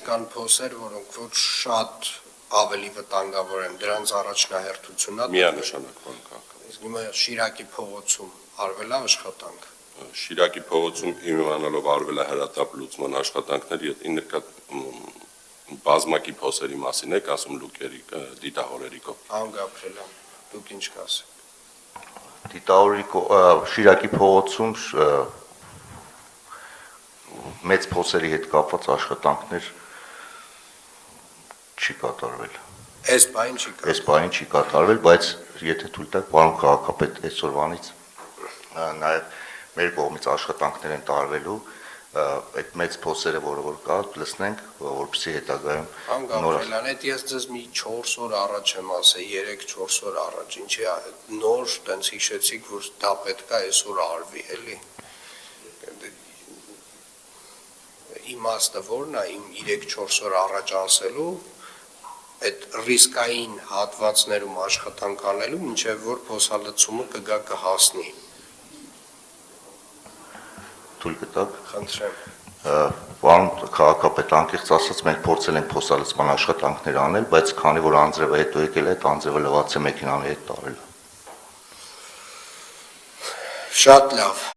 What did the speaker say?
Կան փոսեր, որոնք որ շատ ավելի վտանգավոր են, դրանց առաջնահերթությունն է։ Միանշանակ վանկակ։ Իսկ հիմա Շիրակի փողոցում արվել է աշխատանք։ Շիրակի փողոցում իմանալով արվել է հրատապ լուծման աշխատանքներ, ի նկատ բազմակի փոսերի մասին եք ասում լուկերի դիտահորերի կողմից։ Պարոն Գաբրելյան, դուք ինչ կասեք։ Շիրակի փողոցում մեծ փոսերի հետ կապված աշխատանքներ չի կատարվել։ Այս բային չի կատարվել, բայց եթե թույլ տաք, պարոն քաղաքապետ, այսօրվանից նաև մեր կողմից աշխատանքներ են տարվելու, այդ մեծ փոսերը, որ կա, լցնենք, որպեսզի հետագայում Գաբրելյան, այդ ես ձեզ մի 4 օր առաջ եմ ասել, 3-4 օր առաջ, ինչի նոր տենց հիշեցիք, որ դա պետք է այսօր արվի, էլի։ Իմաստը որն է իմ 3-4 օր առաջ ասելու, այդ ռիսկային հատվածներում աշխատանք անելու, մինչև որ փոսալցումը կգա կհասնի։ Թույլ կտաք։ Խնդրեմ։ Պարոն քաղաքապետ, անկեղծ ասած մենք փորձել ենք փոսալցման աշխատանքներ անել, բայց քանի որ անձրևը հետո եկել է, այդ անձրևը լվացե մեքենանի հետ տարել։ Շատ լավ։